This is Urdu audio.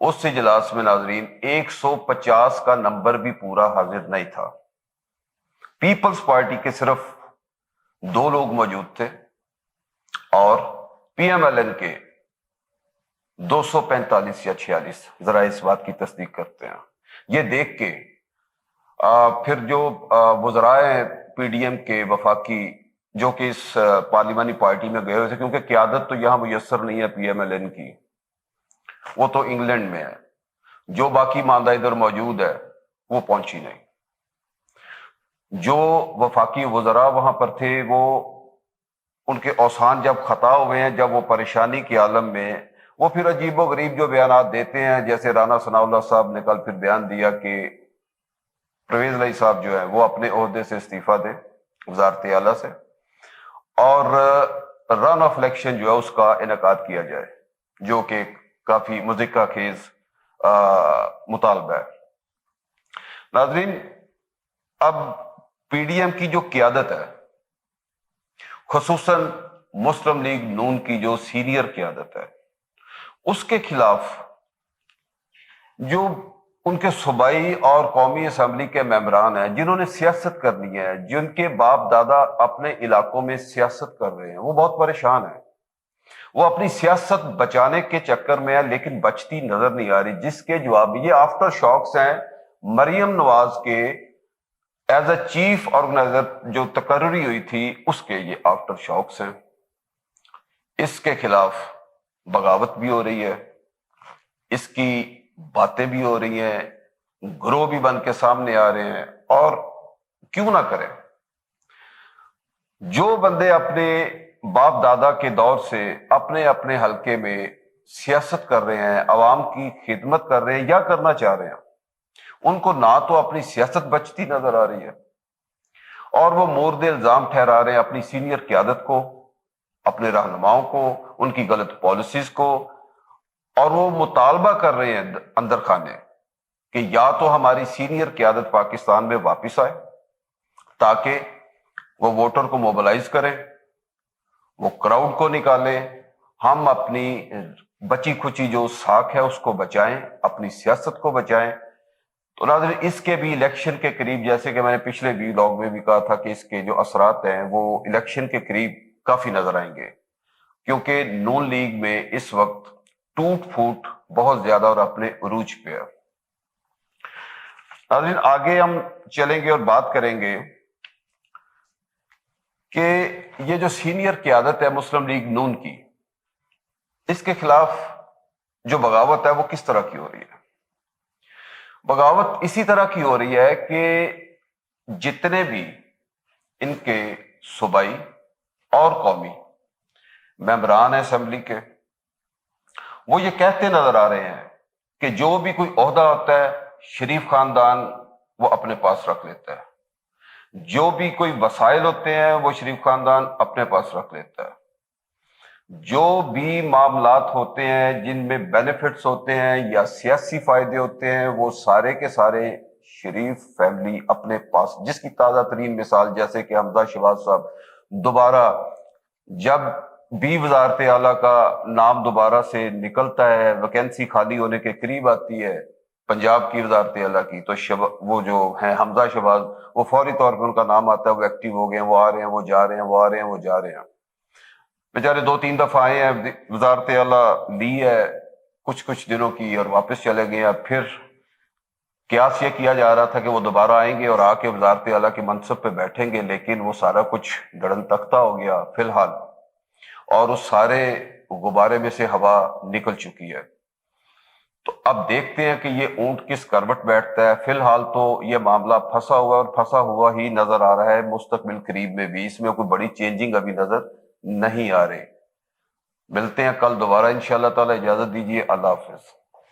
اس اجلاس میں ناظرین 150 کا نمبر بھی پورا حاضر نہیں تھا. پیپلز پارٹی کے صرف 2 لوگ موجود تھے اور پی ایم ایل این کے 245 یا 46. ذرا اس بات کی تصدیق کرتے ہیں. یہ دیکھ کے پھر جو وزرائے پی ڈی ایم کے وفاقی جو کہ اس پارلیمانی پارٹی میں گئے ہوئے تھے، کیونکہ قیادت تو یہاں میسر نہیں ہے پی ایم ایل این کی، وہ تو انگلینڈ میں ہے، جو باقی ماندہ ادھر موجود ہے وہ پہنچی نہیں. جو وفاقی وزراء وہاں پر تھے وہ ان کے اوسان جب خطا ہوئے ہیں، جب وہ پریشانی کے عالم میں، وہ پھر عجیب و غریب جو بیانات دیتے ہیں، جیسے رانا ثناء اللہ صاحب نے کل پھر بیان دیا کہ پرویز علی صاحب جو ہے وہ اپنے عہدے سے استعفیٰ دے وزارت اعلیٰ سے، اور رن آف الیکشن جو ہے اس کا انعقاد کیا جائے، جو کہ کافی مذکرہ خیز مطالبہ ہے. ناظرین، اب پی ڈی ایم کی جو قیادت ہے، خصوصاً مسلم لیگ نون کی جو سینئر قیادت ہے، اس کے خلاف جو ان کے صوبائی اور قومی اسمبلی کے ممبران ہیں جنہوں نے سیاست کرنی ہے، جن کے باپ دادا اپنے علاقوں میں سیاست کر رہے ہیں، وہ بہت پریشان ہیں. وہ اپنی سیاست بچانے کے چکر میں ہے لیکن بچتی نظر نہیں آ رہی، جس کے جواب یہ آفٹر شاکس ہیں مریم نواز کے ایز اے چیف آرگنائزر جو تقرری ہوئی تھی، اس کے یہ آفٹر شاکس ہیں. اس کے خلاف بغاوت بھی ہو رہی ہے، اس کی باتیں بھی ہو رہی ہیں، گروہ بھی بن کے سامنے آ رہے ہیں. اور کیوں نہ کریں؟ جو بندے اپنے باپ دادا کے دور سے اپنے اپنے حلقے میں سیاست کر رہے ہیں، عوام کی خدمت کر رہے ہیں یا کرنا چاہ رہے ہیں، ان کو نہ تو اپنی سیاست بچتی نظر آ رہی ہے، اور وہ مورد الزام ٹھہرا رہے ہیں اپنی سینئر قیادت کو، اپنے رہنماؤں کو، ان کی غلط پالیسیز کو، اور وہ مطالبہ کر رہے ہیں اندر خانے کہ یا تو ہماری سینئر قیادت پاکستان میں واپس آئے تاکہ وہ ووٹر کو موبلائز کریں، وہ کراؤڈ کو نکالیں، ہم اپنی بچی کھچی جو ساکھ ہے اس کو بچائیں، اپنی سیاست کو بچائیں. تو ناظرین، اس کے بھی الیکشن کے قریب، جیسے کہ میں نے پچھلے ویلاگ میں بھی کہا تھا کہ اس کے جو اثرات ہیں وہ الیکشن کے قریب کافی نظر آئیں گے، کیونکہ نون لیگ میں اس وقت ٹوٹ پھوٹ بہت زیادہ اور اپنے عروج پہ ہے. ناظرین، آگے ہم چلیں گے اور بات کریں گے کہ یہ جو سینئر قیادت ہے مسلم لیگ نون کی، اس کے خلاف جو بغاوت ہے وہ کس طرح کی ہو رہی ہے؟ بغاوت اسی طرح کی ہو رہی ہے کہ جتنے بھی ان کے صوبائی اور قومی ممبران ہیں اسمبلی کے، وہ یہ کہتے نظر آ رہے ہیں کہ جو بھی کوئی عہدہ ہوتا ہے شریف خاندان وہ اپنے پاس رکھ لیتا ہے، جو بھی کوئی وسائل ہوتے ہیں وہ شریف خاندان اپنے پاس رکھ لیتا ہے، جو بھی معاملات ہوتے ہیں جن میں بینیفٹس ہوتے ہیں یا سیاسی فائدے ہوتے ہیں وہ سارے کے سارے شریف فیملی اپنے پاس. جس کی تازہ ترین مثال جیسے کہ حمزہ شہباز صاحب دوبارہ جب بھی وزارت اعلیٰ کا نام دوبارہ سے نکلتا ہے، ویکینسی خالی ہونے کے قریب آتی ہے پنجاب کی وزارت اعلیٰ کی، تو وہ جو ہیں حمزہ شہباز، وہ فوری طور پہ ان کا نام آتا ہے، وہ ایکٹیو ہو گئے ہیں، وہ آ رہے ہیں، وہ جا رہے ہیں، وہ آ رہے ہیں، وہ جا رہے ہیں. بیچارے 2-3 دفعہ آئے ہیں، وزارت اعلیٰ لی ہے کچھ دنوں کی اور واپس چلے گئے ہیں. پھر قیاس یہ کیا جا رہا تھا کہ وہ دوبارہ آئیں گے اور آ کے وزارت اعلیٰ کے منصب پہ بیٹھیں گے، لیکن وہ سارا کچھ گڑن تختہ ہو گیا فی الحال، اور اس سارے غبارے میں سے ہوا نکل چکی ہے. تو اب دیکھتے ہیں کہ یہ اونٹ کس کروٹ بیٹھتا ہے. فی الحال تو یہ معاملہ پھنسا ہوا اور پھنسا ہوا ہی نظر آ رہا ہے مستقبل قریب میں بھی، اس میں کوئی بڑی چینجنگ ابھی نظر نہیں آ رہی. ملتے ہیں کل دوبارہ انشاءاللہ تعالی، اجازت دیجیے، اللہ حافظ.